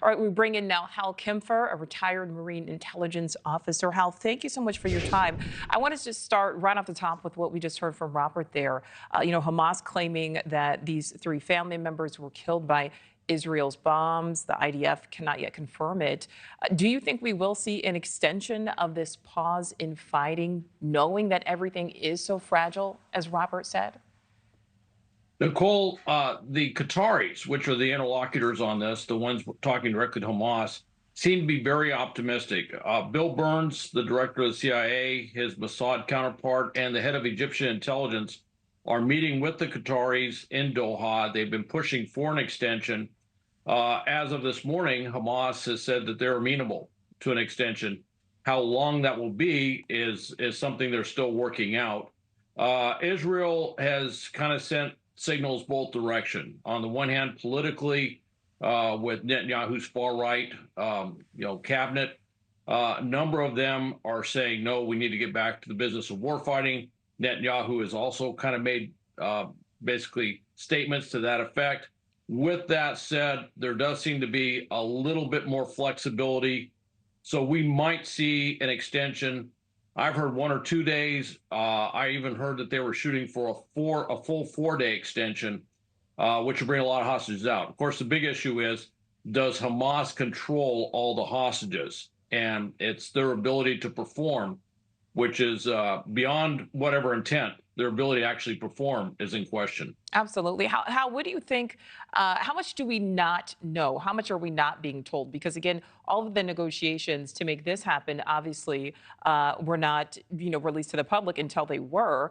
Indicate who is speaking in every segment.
Speaker 1: All right, we bring in now Hal Kempfer, a retired Marine intelligence officer. Hal, thank you so much for your time. I want to just start right off the top with what we just heard from Robert there. Hamas claiming that these 3 family members were killed by Israel's bombs. The IDF cannot yet confirm it. Do you think we will see an extension of this pause in fighting, knowing that everything is so fragile, as Robert said?
Speaker 2: Nichole, the Qataris, which are the interlocutors on this, the ones talking directly to Hamas, seem to be very optimistic. Bill Burns, the director of the CIA, his Mossad counterpart, and the head of Egyptian intelligence are meeting with the Qataris in Doha. They've been pushing for an extension. As of this morning, Hamas has said that they're amenable to an extension. How long that will be is something they're still working out. Israel has kind of sent signals both direction. On the one hand, politically, with Netanyahu's far right, cabinet, a number of them are saying, no, we need to get back to the business of war fighting. Netanyahu has also kind of made basically statements to that effect. With that said, there does seem to be a little bit more flexibility. So we might see an extension. I've heard 1 or 2 days. I even heard that they were shooting for a full 4-day extension, which would bring a lot of hostages out. Of course, the big issue is, does Hamas control all the hostages? And it's their ability to perform, which is beyond whatever intent. Their ability to actually perform is in question.
Speaker 1: Absolutely. How what do you think, how much do we not know? How much are we not being told? Because again, all of the negotiations to make this happen, obviously, were not, released to the public until they were.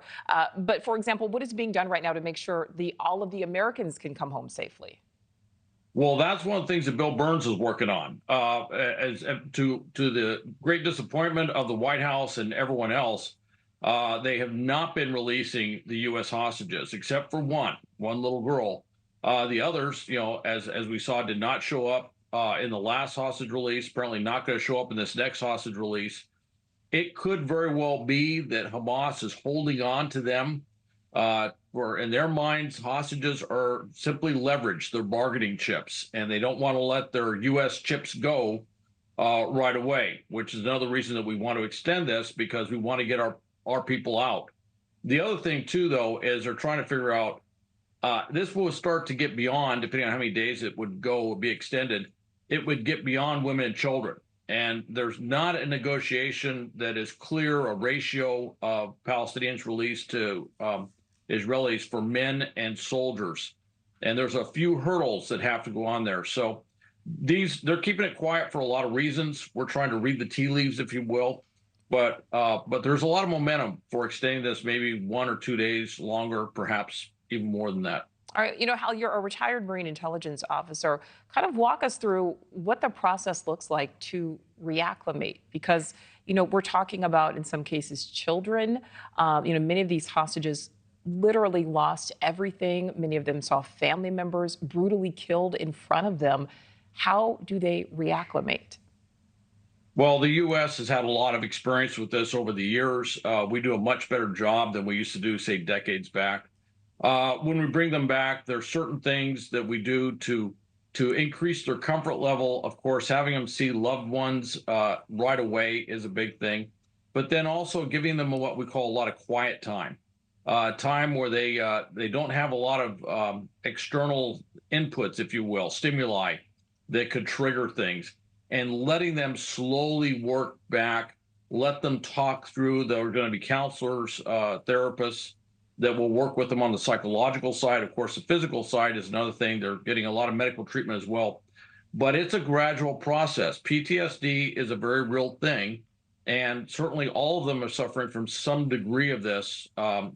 Speaker 1: But for example, what is being done right now to make sure all of the Americans can come home safely?
Speaker 2: Well, that's one of the things that Bill Burns is working on, to the great disappointment of the White House and everyone else. They have not been releasing the U.S. hostages, except for one little girl. The others, as we saw, did not show up in the last hostage release, apparently not going to show up in this next hostage release. It could very well be that Hamas is holding on to them, where in their minds, hostages are simply leverage, they're bargaining chips, and they don't want to let their U.S. chips go right away, which is another reason that we want to extend this, because we want to get our people out. The other thing, too, though, is they're trying to figure out, this will start to get beyond, depending on how many days it would be extended, it would get beyond women and children. And there's not a negotiation that is clear, a ratio of Palestinians released to Israelis for men and soldiers. And there's a few hurdles that have to go on there. So they're keeping it quiet for a lot of reasons. We're trying to read the tea leaves, if you will. But there's a lot of momentum for extending this maybe 1 or 2 days longer, perhaps even more than that.
Speaker 1: All right, Hal, you're a retired Marine intelligence officer. Kind of walk us through what the process looks like to reacclimate, because, we're talking about, in some cases, children. Many of these hostages literally lost everything. Many of them saw family members brutally killed in front of them. How do they reacclimate?
Speaker 2: Well, the U.S. has had a lot of experience with this over the years. We do a much better job than we used to do, say, decades back. When we bring them back, there are certain things that we do to increase their comfort level. Of course, having them see loved ones right away is a big thing, but then also giving them what we call a lot of quiet time, time where they don't have a lot of external inputs, if you will, stimuli that could trigger things, and letting them slowly work back, let them talk through. There are going to be counselors, therapists that will work with them on the psychological side. Of course, the physical side is another thing. They're getting a lot of medical treatment as well. But it's a gradual process. PTSD is a very real thing. And certainly all of them are suffering from some degree of this,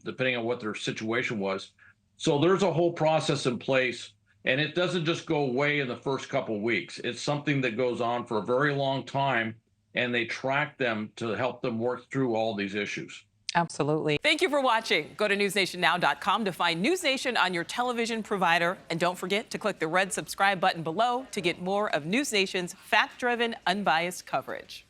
Speaker 2: depending on what their situation was. So there's a whole process in place. And it doesn't just go away in the first couple of weeks. It's something that goes on for a very long time, and they track them to help them work through all these issues.
Speaker 1: Absolutely. Thank you for watching. Go to newsnationnow.com to find News Nation on your television provider. And don't forget to click the red subscribe button below to get more of News Nation's fact-driven, unbiased coverage.